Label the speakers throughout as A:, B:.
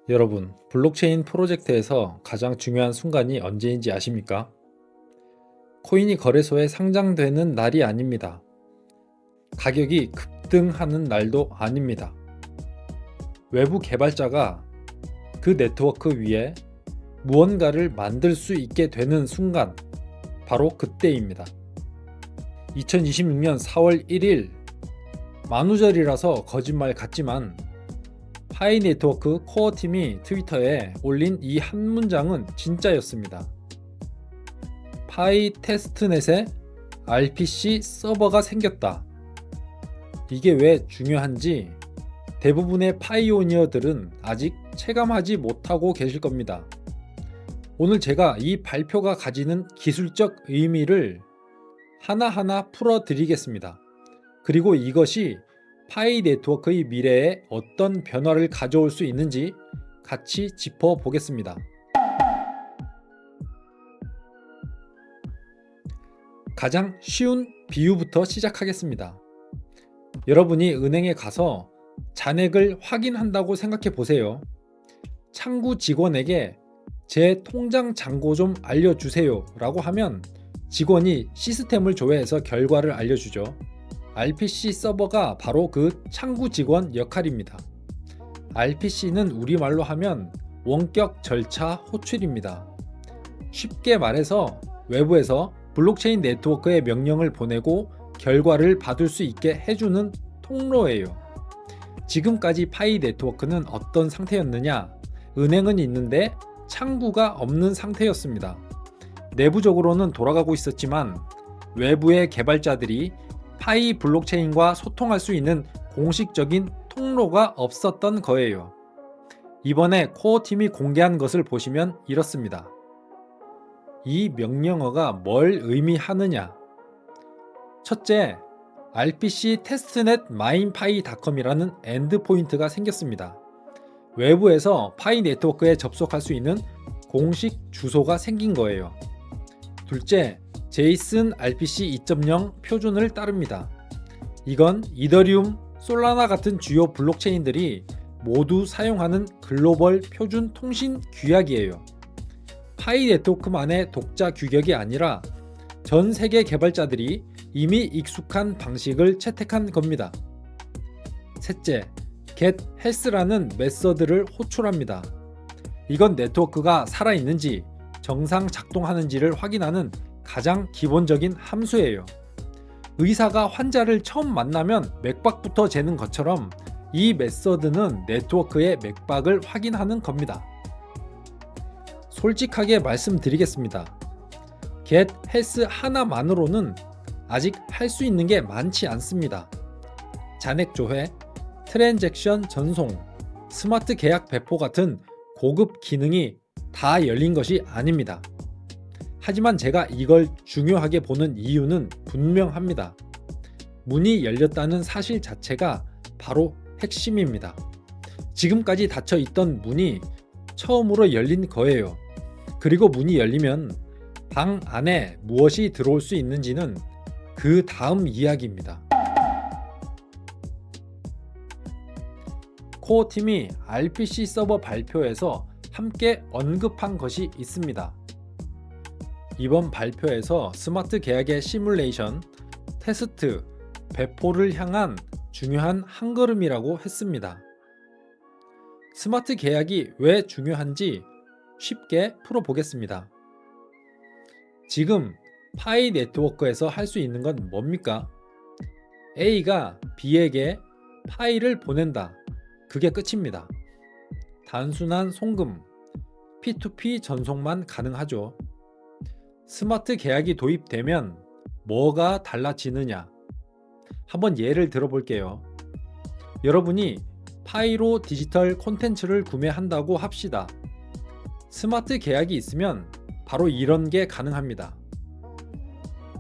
A: 여러분, 블록체인 프로젝트에서 가장 중요한 순간이 언제인지 아십니까? 코인이 거래소에 상장되는 날이 아닙니다. 가격이 급등하는 날도 아닙니다. 외부 개발자가 그 네트워크 위에 무언가를 만들 수 있게 되는 순간, 바로 그때입니다. 2026년 4월 1일, 만우절이라서 거짓말 같지만 파이 네트워크 코어 팀이 트위터에 올린 이 한 문장은 진짜였습니다. 파이 테스트넷에 RPC 서버가 생겼다. 이게 왜 중요한지 대부분의 파이오니어들은 아직 체감하지 못하고 계실 겁니다. 오늘 제가 이 발표가 가지는 기술적 의미를 하나하나 풀어드리겠습니다. 그리고 이것이 파이 네트워크의 미래에 어떤 변화를 가져올 수 있는지 같이 짚어보겠습니다. 가장 쉬운 비유부터 시작하겠습니다. 여러분이 은행에 가서 잔액을 확인한다고 생각해 보세요. 창구 직원에게 제 통장 잔고 좀 알려주세요 라고 하면 직원이 시스템을 조회해서 결과를 알려주죠. RPC 서버가 바로 그 창구 직원 역할입니다. RPC는 우리말로 하면 원격 절차 호출입니다. 쉽게 말해서 외부에서 블록체인 네트워크에 명령을 보내고 결과를 받을 수 있게 해주는 통로예요. 지금까지 파이 네트워크는 어떤 상태였느냐? 은행은 있는데 창구가 없는 상태였습니다. 내부적으로는 돌아가고 있었지만 외부의 개발자들이 파이 블록체인과 소통할 수 있는 공식적인 통로가 없었던 거예요. 이번에 코어 팀이 공개한 것을 보시면 이렇습니다. 이 명령어가 뭘 의미하느냐? 첫째, RPC 테스트넷 마인파이닷컴이라는 엔드포인트가 생겼습니다. 외부에서 파이 네트워크에 접속할 수 있는 공식 주소가 생긴 거예요. 둘째, 제이슨 RPC 2.0 표준을 따릅니다. 이건 이더리움, 솔라나 같은 주요 블록체인들이 모두 사용하는 글로벌 표준 통신 규약이에요. 파이 네트워크만의 독자 규격이 아니라 전 세계 개발자들이 이미 익숙한 방식을 채택한 겁니다. 셋째, getHas라는 메서드를 호출합니다. 이건 네트워크가 살아있는지 정상 작동하는지를 확인하는 가장 기본적인 함수예요. 의사가 환자를 처음 만나면 맥박부터 재는 것처럼 이 메서드는 네트워크의 맥박을 확인하는 겁니다. 솔직하게 말씀드리겠습니다. getHas 하나만으로는 아직 할 수 있는 게 많지 않습니다. 잔액 조회, 트랜잭션 전송, 스마트 계약 배포 같은 고급 기능이 다 열린 것이 아닙니다. 하지만 제가 이걸 중요하게 보는 이유는 분명합니다. 문이 열렸다는 사실 자체가 바로 핵심입니다. 지금까지 닫혀 있던 문이 처음으로 열린 거예요. 그리고 문이 열리면 방 안에 무엇이 들어올 수 있는지는 그 다음 이야기입니다. 코어 팀이 RPC 서버 발표에서 함께 언급한 것이 있습니다. 이번 발표에서 스마트 계약의 시뮬레이션, 테스트, 배포를 향한 중요한 한 걸음이라고 했습니다. 스마트 계약이 왜 중요한지 쉽게 풀어보겠습니다. 지금 파이 네트워크에서 할 수 있는 건 뭡니까? A가 B에게 파일을 보낸다. 그게 끝입니다. 단순한 송금, P2P 전송만 가능하죠. 스마트 계약이 도입되면 뭐가 달라지느냐? 한번 예를 들어볼게요. 여러분이 파이로 디지털 콘텐츠를 구매한다고 합시다. 스마트 계약이 있으면 바로 이런 게 가능합니다.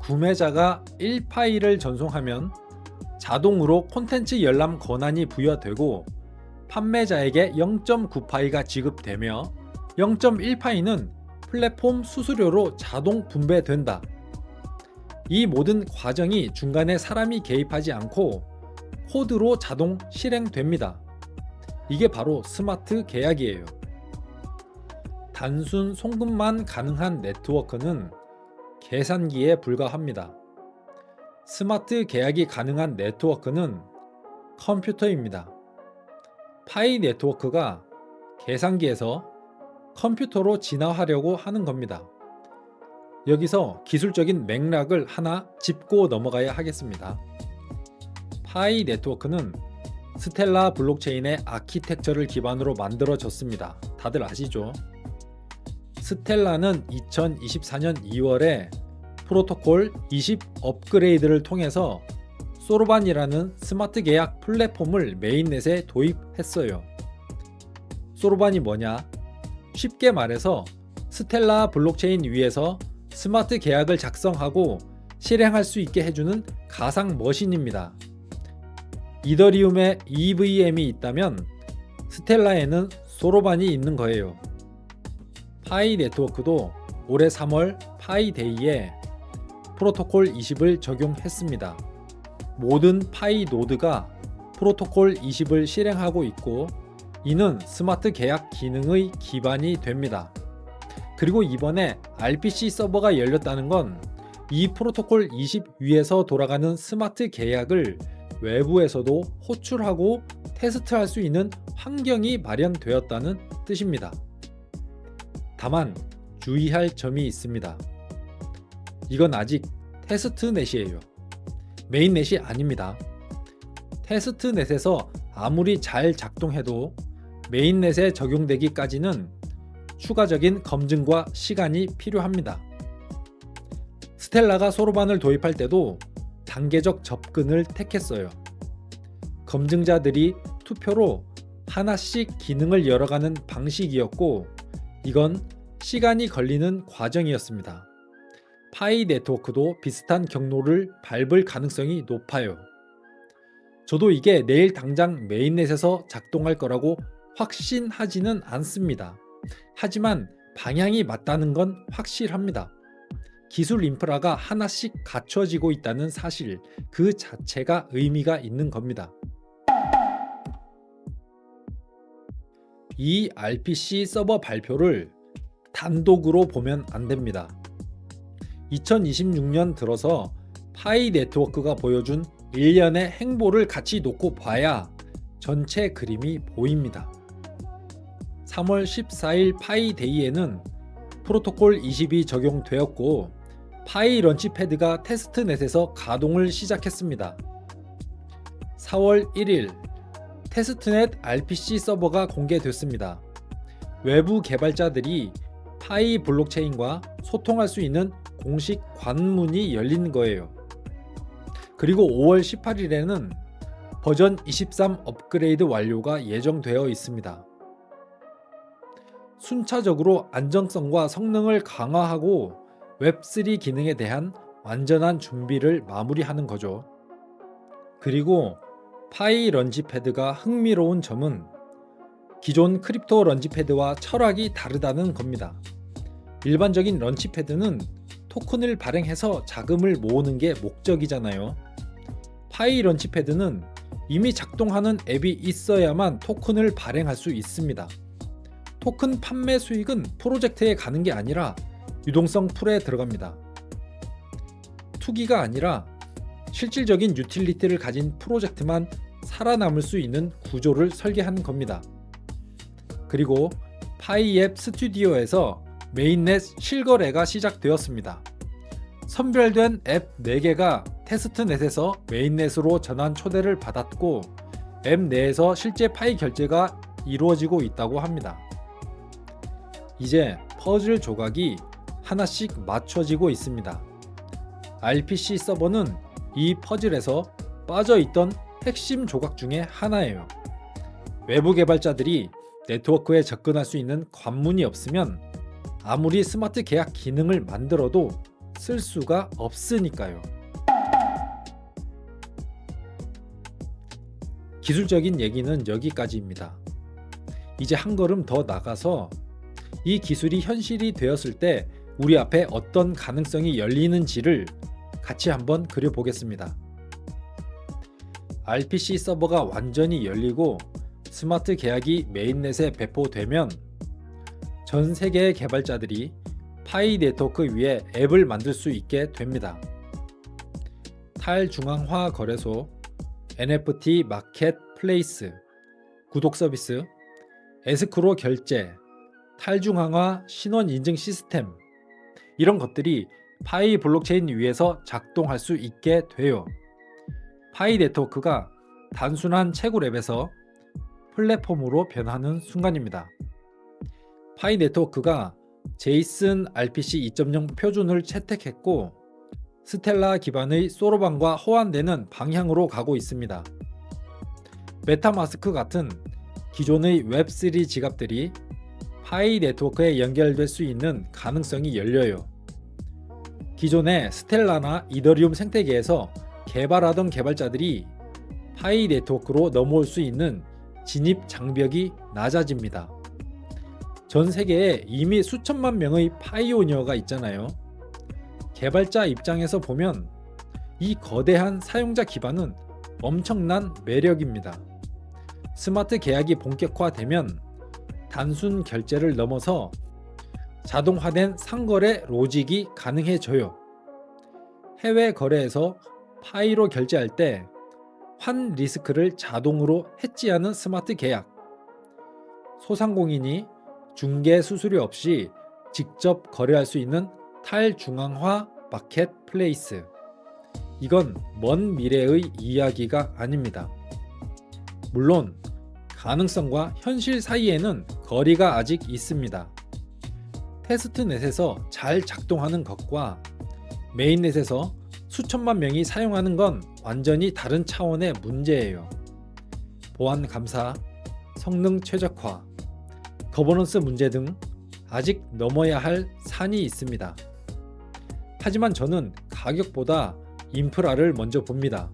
A: 구매자가 1파일을 전송하면 자동으로 콘텐츠 열람 권한이 부여되고 판매자에게 0.9파이가 지급되며 0.1파이는 플랫폼 수수료로 자동 분배된다. 이 모든 과정이 중간에 사람이 개입하지 않고 코드로 자동 실행됩니다. 이게 바로 스마트 계약이에요. 단순 송금만 가능한 네트워크는 계산기에 불과합니다. 스마트 계약이 가능한 네트워크는 컴퓨터입니다. 파이 네트워크가 계산기에서 컴퓨터로 진화하려고 하는 겁니다. 여기서 기술적인 맥락을 하나 짚고 넘어가야 하겠습니다. 파이 네트워크는 스텔라 블록체인의 아키텍처를 기반으로 만들어졌습니다. 다들 아시죠? 스텔라는 2024년 2월에 프로토콜 20 업그레이드를 통해서 소로반이라는 스마트 계약 플랫폼을 메인넷에 도입했어요. 소로반이 뭐냐? 쉽게 말해서 스텔라 블록체인 위에서 스마트 계약을 작성하고 실행할 수 있게 해주는 가상 머신입니다. 이더리움에 EVM이 있다면 스텔라에는 소로반이 있는 거예요. 파이 네트워크도 올해 3월 파이데이에 프로토콜 20을 적용했습니다. 모든 파이 노드가 프로토콜 20을 실행하고 있고 이는 스마트 계약 기능의 기반이 됩니다. 그리고 이번에 RPC 서버가 열렸다는 건 이 프로토콜 20 위에서 돌아가는 스마트 계약을 외부에서도 호출하고 테스트할 수 있는 환경이 마련되었다는 뜻입니다. 다만 주의할 점이 있습니다. 이건 아직 테스트넷이에요. 메인넷이 아닙니다. 테스트넷에서 아무리 잘 작동해도 메인넷에 적용되기까지는 추가적인 검증과 시간이 필요합니다. 스텔라가 소로반을 도입할 때도 단계적 접근을 택했어요. 검증자들이 투표로 하나씩 기능을 열어가는 방식이었고 이건 시간이 걸리는 과정이었습니다. 파이 네트워크도 비슷한 경로를 밟을 가능성이 높아요. 저도 이게 내일 당장 메인넷에서 작동할 거라고 확신하지는 않습니다. 하지만 방향이 맞다는 건 확실합니다. 기술 인프라가 하나씩 갖춰지고 있다는 사실 그 자체가 의미가 있는 겁니다. 이 RPC 서버 발표를 단독으로 보면 안 됩니다. 2026년 들어서 파이 네트워크가 보여준 일련의 행보를 같이 놓고 봐야 전체 그림이 보입니다. 3월 14일 파이데이에는 프로토콜 20이 적용되었고 파이 런치패드가 테스트넷에서 가동을 시작했습니다. 4월 1일 테스트넷 RPC 서버가 공개됐습니다. 외부 개발자들이 파이 블록체인과 소통할 수 있는 공식 관문이 열린 거예요. 그리고 5월 18일에는 버전 23 업그레이드 완료가 예정되어 있습니다. 순차적으로 안정성과 성능을 강화하고 웹3 기능에 대한 완전한 준비를 마무리하는 거죠. 그리고 파이 런치패드가 흥미로운 점은 기존 크립토 런치패드와 철학이 다르다는 겁니다. 일반적인 런치패드는 토큰을 발행해서 자금을 모으는 게 목적이잖아요. 파이 런치패드는 이미 작동하는 앱이 있어야만 토큰을 발행할 수 있습니다. 토큰 판매 수익은 프로젝트에 가는 게 아니라 유동성 풀에 들어갑니다. 투기가 아니라 실질적인 유틸리티를 가진 프로젝트만 살아남을 수 있는 구조를 설계한 겁니다. 그리고 파이 앱 스튜디오에서 메인넷 실거래가 시작되었습니다. 선별된 앱 4개가 테스트넷에서 메인넷으로 전환 초대를 받았고 앱 내에서 실제 파이 결제가 이루어지고 있다고 합니다. 이제 퍼즐 조각이 하나씩 맞춰지고 있습니다. RPC 서버는 이 퍼즐에서 빠져있던 핵심 조각 중에 하나예요. 외부 개발자들이 네트워크에 접근할 수 있는 관문이 없으면 아무리 스마트 계약 기능을 만들어도 쓸 수가 없으니까요. 기술적인 얘기는 여기까지입니다. 이제 한 걸음 더 나가서 이 기술이 현실이 되었을 때 우리 앞에 어떤 가능성이 열리는지를 같이 한번 그려보겠습니다. RPC 서버가 완전히 열리고 스마트 계약이 메인넷에 배포되면 전 세계의 개발자들이 파이 네트워크 위에 앱을 만들 수 있게 됩니다. 탈중앙화 거래소, NFT 마켓플레이스, 구독 서비스, 에스크로 결제, 탈중앙화 신원 인증 시스템, 이런 것들이 파이 블록체인 위에서 작동할 수 있게 돼요. 파이 네트워크가 단순한 채굴 앱에서 플랫폼으로 변하는 순간입니다. 파이 네트워크가 제이슨 RPC 2.0 표준을 채택했고 스텔라 기반의 소로반과 호환되는 방향으로 가고 있습니다. 메타마스크 같은 기존의 웹3 지갑들이 파이 네트워크에 연결될 수 있는 가능성이 열려요. 기존의 스텔라나 이더리움 생태계에서 개발하던 개발자들이 파이 네트워크로 넘어올 수 있는 진입 장벽이 낮아집니다. 전 세계에 이미 수천만 명의 파이오니어가 있잖아요. 개발자 입장에서 보면 이 거대한 사용자 기반은 엄청난 매력입니다. 스마트 계약이 본격화되면 단순 결제를 넘어서 자동화된 상거래 로직이 가능해져요. 해외 거래에서 파이로 결제할 때 환 리스크를 자동으로 해지하는 스마트 계약, 소상공인이 중개 수수료 없이 직접 거래할 수 있는 탈중앙화 마켓플레이스. 이건 먼 미래의 이야기가 아닙니다. 물론 가능성과 현실 사이에는 거리가 아직 있습니다. 테스트넷에서 잘 작동하는 것과 메인넷에서 수천만 명이 사용하는 건 완전히 다른 차원의 문제예요. 보안 감사, 성능 최적화, 거버넌스 문제 등 아직 넘어야 할 산이 있습니다. 하지만 저는 가격보다 인프라를 먼저 봅니다.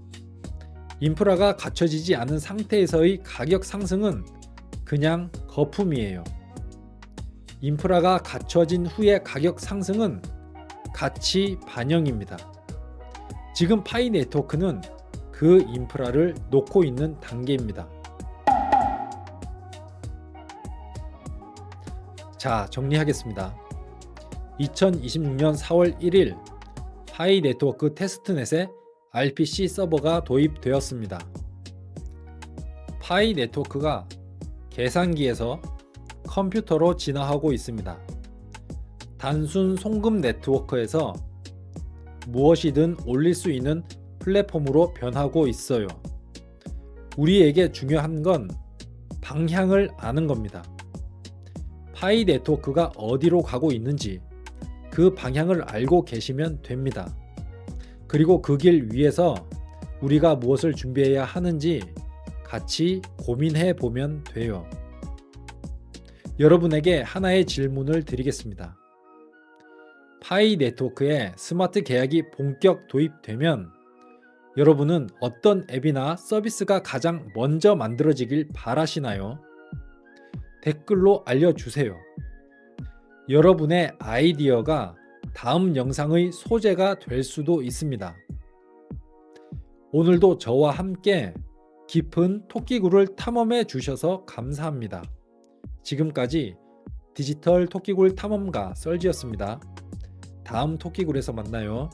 A: 인프라가 갖춰지지 않은 상태에서의 가격 상승은 그냥 거품이에요. 인프라가 갖춰진 후의 가격 상승은 가치 반영입니다. 지금 파이 네트워크는 그 인프라를 놓고 있는 단계입니다. 자, 정리하겠습니다. 2026년 4월 1일 파이 네트워크 테스트넷에 RPC 서버가 도입되었습니다. 파이 네트워크가 계산기에서 컴퓨터로 진화하고 있습니다. 단순 송금 네트워크에서 무엇이든 올릴 수 있는 플랫폼으로 변하고 있어요. 우리에게 중요한 건 방향을 아는 겁니다. 파이 네트워크가 어디로 가고 있는지 그 방향을 알고 계시면 됩니다. 그리고 그 길 위에서 우리가 무엇을 준비해야 하는지 같이 고민해 보면 돼요. 여러분에게 하나의 질문을 드리겠습니다. 파이 네트워크에 스마트 계약이 본격 도입되면 여러분은 어떤 앱이나 서비스가 가장 먼저 만들어지길 바라시나요? 댓글로 알려주세요. 여러분의 아이디어가 다음 영상의 소재가 될 수도 있습니다. 오늘도 저와 함께 깊은 토끼굴을 탐험해 주셔서 감사합니다. 지금까지 디지털 토끼굴 탐험가 썰지였습니다. 다음 토끼굴에서 만나요.